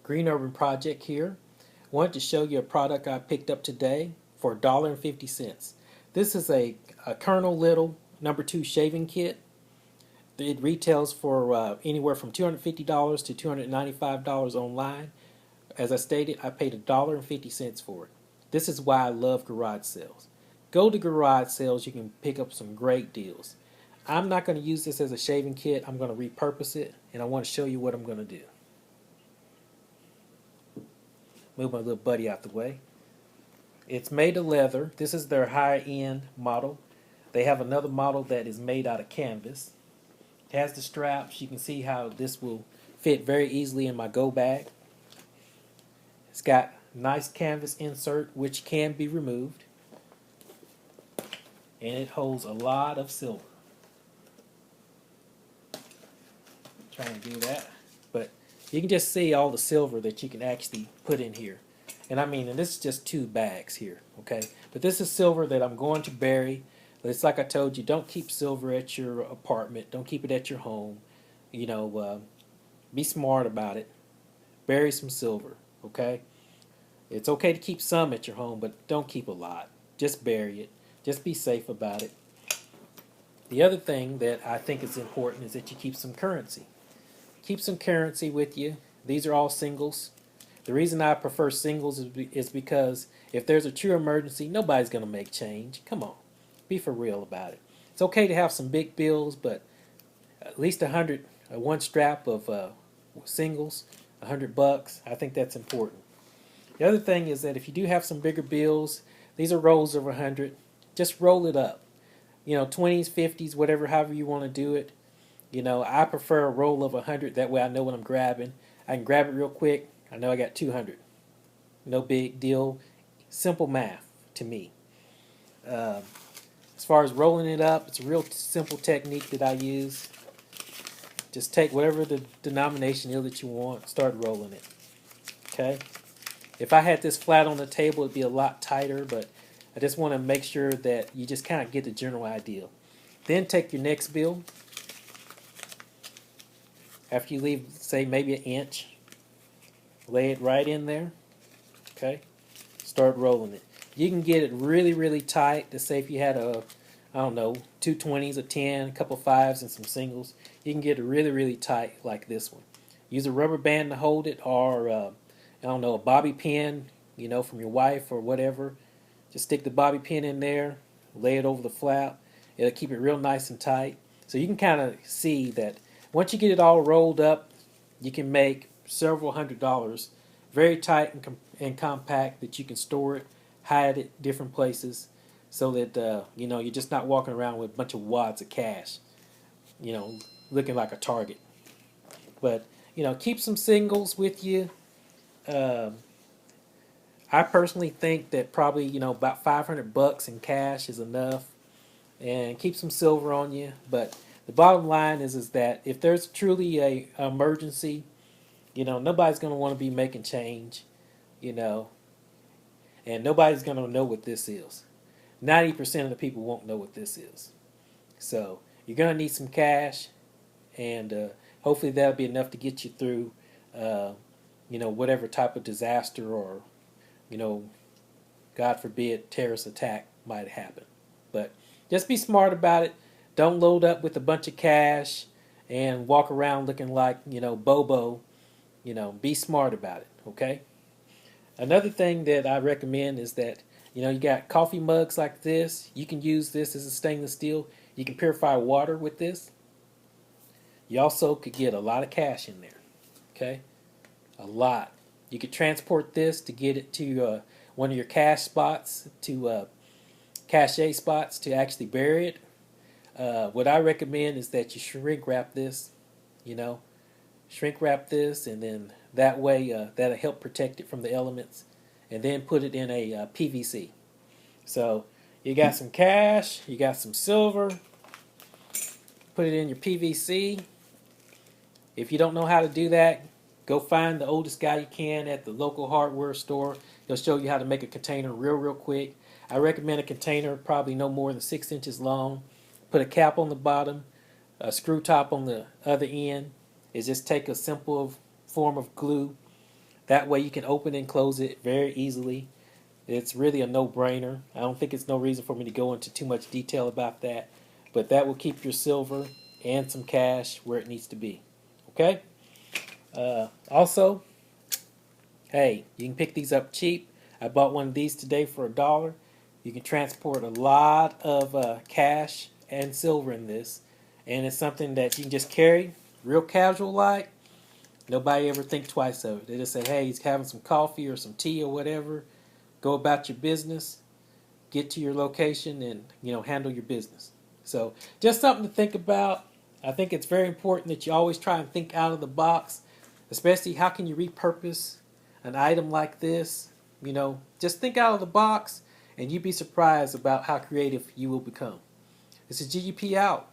Green Urban Project here. Wanted to show you a product I picked up today for $1.50. This is a Colonel Little #2 shaving kit. It retails for anywhere from $250 to $295 online. As I stated, I paid $1.50 for it. This is why I love garage sales. Go to garage sales, you can pick up some great deals. I'm not going to use this as a shaving kit. I'm going to repurpose it, and I want to show you what I'm going to do. Move my little buddy out the way. It's made of leather. This is their high-end model. They have another model that is made out of canvas. It has the straps. You can see how this will fit very easily in my go bag. It's got nice canvas insert which can be removed. And it holds a lot of silver. Trying to do that. But you can just see all the silver that you can actually put in here. And and this is just 2 bags here, okay? But this is silver that I'm going to bury. But it's like I told you, don't keep silver at your apartment. Don't keep it at your home. Be smart about it. Bury some silver, okay? It's okay to keep some at your home, but don't keep a lot. Just bury it. Just be safe about it. The other thing that I think is important is that you keep some currency. Keep some currency with you. These are all singles. The reason I prefer singles is because if there's a true emergency, nobody's going to make change. Come on. Be for real about it. It's okay to have some big bills, but at least one strap of singles, $100. I think that's important. The other thing is that if you do have some bigger bills, these are rolls of 100. Just roll it up. 20s, 50s, whatever, however you want to do it. I prefer a roll of 100. That way I know what I'm grabbing. I can grab it real quick. I know I got 200. No big deal. Simple math to me. As far as rolling it up, it's a real simple technique that I use. Just take whatever the denomination is that you want, start rolling it. Okay? If I had this flat on the table, it'd be a lot tighter, but I just want to make sure that you just kind of get the general idea. Then take your next bill. After you leave, say, maybe an inch, lay it right in there. Okay? Start rolling it. You can get it really, really tight. To say if you had two 20s, a 10, a couple 5s, and some singles, you can get it really, really tight like this one. Use a rubber band to hold it, or a bobby pin, from your wife or whatever. Just stick the bobby pin in there, lay it over the flap. It'll keep it real nice and tight. So you can kind of see that once you get it all rolled up, you can make several $100s, very tight and compact, that you can store it, hide it different places, so that you're just not walking around with a bunch of wads of cash, looking like a target. But keep some singles with you. I personally think that probably about $500 in cash is enough, and keep some silver on you. But the bottom line is that if there's truly a emergency, nobody's going to want to be making change, and nobody's going to know what this is. 90% of the people won't know what this is. So you're going to need some cash, and hopefully that'll be enough to get you through, whatever type of disaster or, God forbid, terrorist attack might happen. But just be smart about it. Don't load up with a bunch of cash and walk around looking like, Bobo. Be smart about it, okay? Another thing that I recommend is that, you got coffee mugs like this. You can use this as a stainless steel. You can purify water with this. You also could get a lot of cash in there, okay? A lot. You could transport this to get it to one of your cache spots, to cache spots, to actually bury it. What I recommend is that you shrink wrap this, shrink wrap this, and then that way that'll help protect it from the elements, and then put it in a PVC. So you got some cash, you got some silver, put it in your PVC. If you don't know how to do that, go find the oldest guy you can at the local hardware store. He'll show you how to make a container real quick. I recommend a container probably no more than 6 inches long. Put a cap on the bottom, a screw top on the other end. Is just take a simple form of glue That way you can open and close it very easily. It's really a no-brainer. I don't think it's no reason for me to go into too much detail about that, but that will keep your silver and some cash where it needs to be. Okay? Also, hey, you can pick these up cheap. I bought one of these today for $1. You can transport a lot of cash and silver in this, and it's something that you can just carry real casual like. Nobody ever think twice of it. They just say, hey, he's having some coffee or some tea or whatever. Go about your business, get to your location, and handle your business. So just something to think about. I think it's very important that you always try and think out of the box, especially how can you repurpose an item like this. Just think out of the box, and you'd be surprised about how creative you will become. This is GGP out.